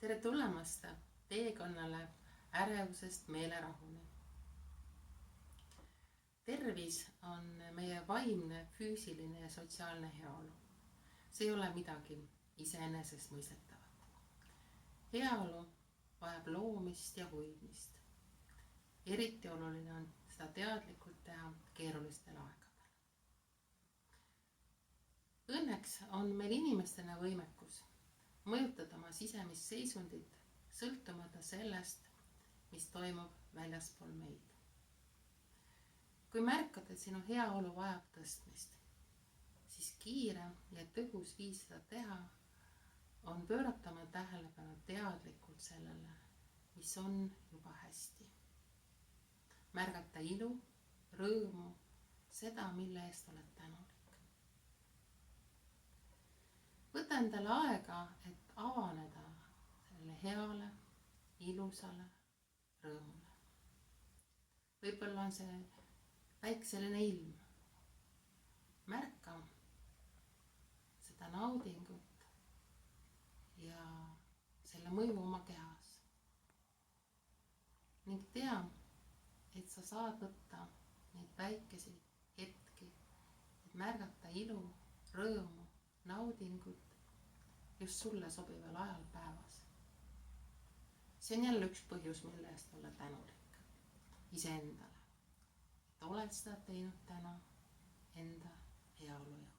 Tere tulemast teekonnale ärevusest meelerahuni. Tervis on meie vaimne, füüsiline ja sotsiaalne heaolu. See ei ole midagi iseenesestmõistetavat. Heaolu vajab loomist ja hoidmist. Eriti oluline on seda teadlikult teha keerulistel aegadel. Õnneks on meil inimestena võimekus mõjutada oma sisemist seisundit, sõltumata sellest, mis toimub väljaspool meid. Kui märkad, et sinu heaolu vajab tõstmist, siis kiire ja tõhus viis seda teha on pöörata oma tähelepanu teadlikult sellele, mis on juba hästi. Märgata ilu, rõõmu, seda, mille eest oled tänulik. Võta endale aega, et avaneda sellele heale, ilusale rõõmule. Võib-olla on see päikseline ilm. Märka seda naudingut ja selle mõju oma kehas. Ning tea, et sa saad võtta neid väikesi hetki, et märgata ilu, rõõmu, naudingut just sulle sobival ajal päevas. See on jälle üks põhjus, mille eest olla tänulik iseendale. Et oled seda teinud täna enda heaolu jaoks.